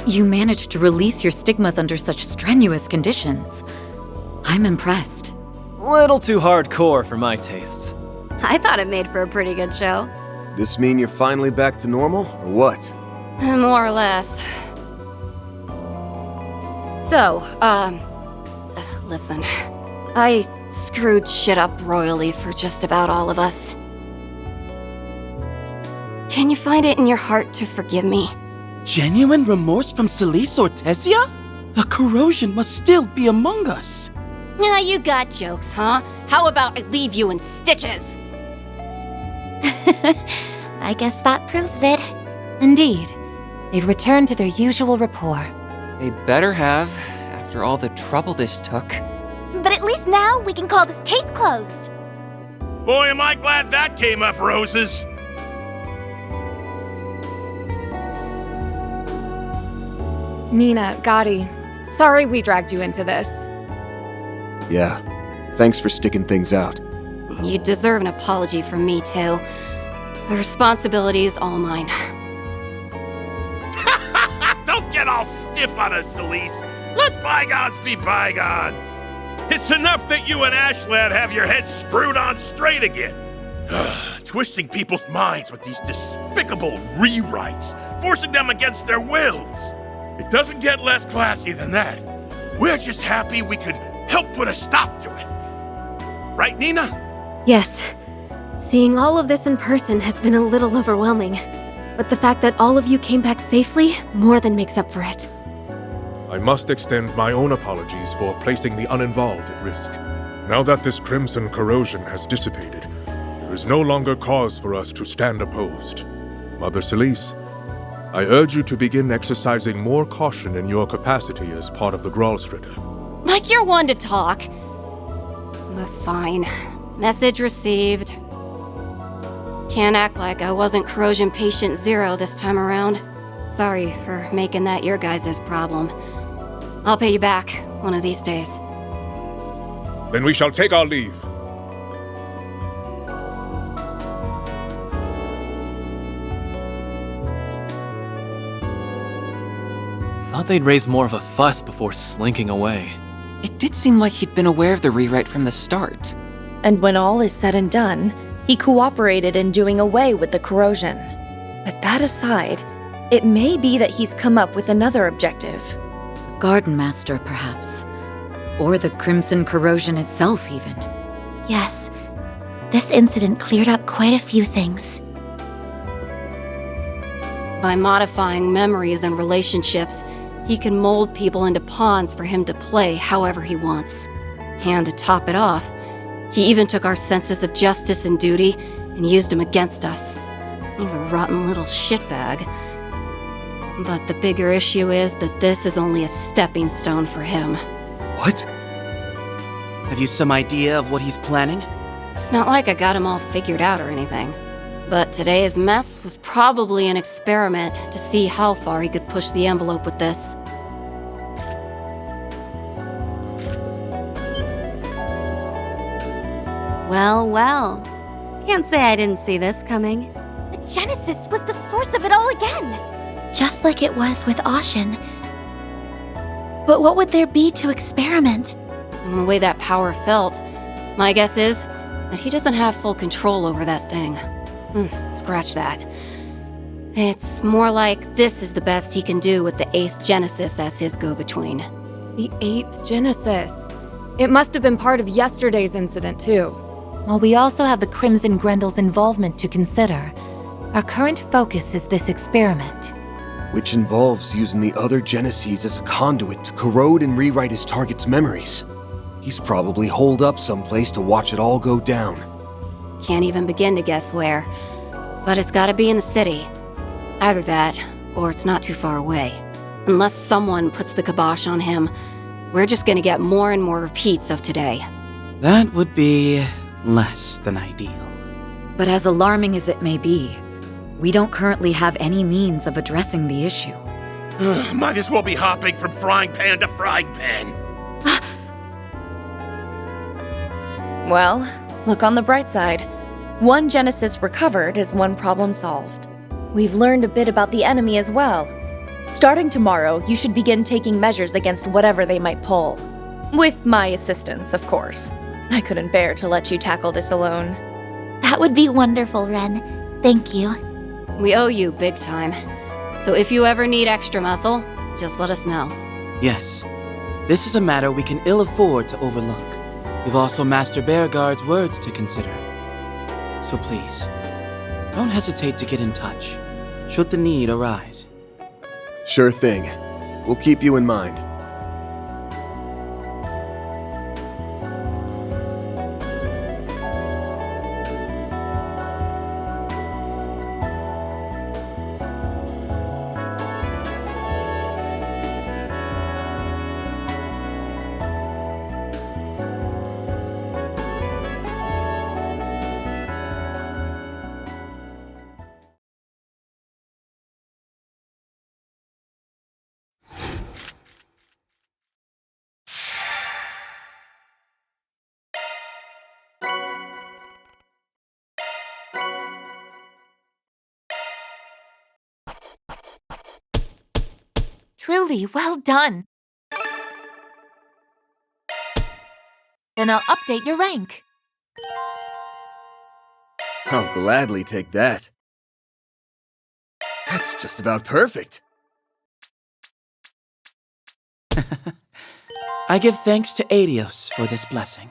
You managed to release your stigmas under such strenuous conditions. I'm impressed. Little too hardcore for my tastes. I thought it made for a pretty good show. This mean you're finally back to normal, or what? More or less. So, listen. I screwed shit up royally for just about all of us. Can you find it in your heart to forgive me? Genuine remorse from Celis or Tessia? The corrosion must still be among us. Now you got jokes, huh? How about I leave you in stitches? I guess that proves it. Indeed. They've returned to their usual rapport. They better have, after all the trouble this took. But at least now we can call this case closed. Boy, am I glad that came up, Roses! Nina, Gotti, sorry we dragged you into this. Yeah. Thanks for sticking things out. You deserve an apology from me, too. The responsibility is all mine. Don't get all stiff on us, Celis. Let bygones be bygones. It's enough that you and Ashladd have your heads screwed on straight again. Twisting people's minds with these despicable rewrites, forcing them against their wills. It doesn't get less classy than that. We're just happy we could help put a stop to it. Right, Nina? Yes. Seeing all of this in person has been a little overwhelming. But the fact that all of you came back safely more than makes up for it. I must extend my own apologies for placing the uninvolved at risk. Now that this crimson corrosion has dissipated, there is no longer cause for us to stand opposed. Mother Celis, I urge you to begin exercising more caution in your capacity as part of the Gralstritter. Like you're one to talk. But fine. Message received. Can't act like I wasn't corrosion patient 0 this time around. Sorry for making that your guys' problem. I'll pay you back one of these days. Then we shall take our leave. Thought they'd raise more of a fuss before slinking away. It did seem like he'd been aware of the rewrite from the start. And when all is said and done, he cooperated in doing away with the corrosion. But that aside, it may be that he's come up with another objective. Garden Master, perhaps. Or the Crimson Corrosion itself, even. Yes, this incident cleared up quite a few things. By modifying memories and relationships, he can mold people into pawns for him to play however he wants. And to top it off, he even took our senses of justice and duty and used them against us. He's a rotten little shitbag. But the bigger issue is that this is only a stepping stone for him. What? Have you some idea of what he's planning? It's not like I got him all figured out or anything. But today's mess was probably an experiment to see how far he could push the envelope with this. Well, well. Can't say I didn't see this coming. The Genesis was the source of it all again. Just like it was with Ashen. But what would there be to experiment? And the way that power felt, my guess is that he doesn't have full control over that thing. Scratch that. It's more like this is the best he can do with the 8th Genesis as his go-between. The 8th Genesis. It must have been part of yesterday's incident, too. While we also have the Crimson Grendel's involvement to consider, our current focus is this experiment. Which involves using the other Geneses as a conduit to corrode and rewrite his target's memories. He's probably holed up someplace to watch it all go down. Can't even begin to guess where. But it's gotta be in the city. Either that, or it's not too far away. Unless someone puts the kibosh on him, we're just gonna get more and more repeats of today. That would be less than ideal. But as alarming as it may be, we don't currently have any means of addressing the issue. Might as well be hopping from frying pan to frying pan. Well, look on the bright side. One Genesis recovered is one problem solved. We've learned a bit about the enemy as well. Starting tomorrow, you should begin taking measures against whatever they might pull. With my assistance, of course. I couldn't bear to let you tackle this alone. That would be wonderful, Ren. Thank you. We owe you big time. So if you ever need extra muscle, just let us know. Yes. This is a matter we can ill afford to overlook. We've also Master Beauregard's words to consider. So please, don't hesitate to get in touch, should the need arise. Sure thing. We'll keep you in mind. Truly, well done. Then I'll update your rank. I'll gladly take that. That's just about perfect. I give thanks to Adios for this blessing.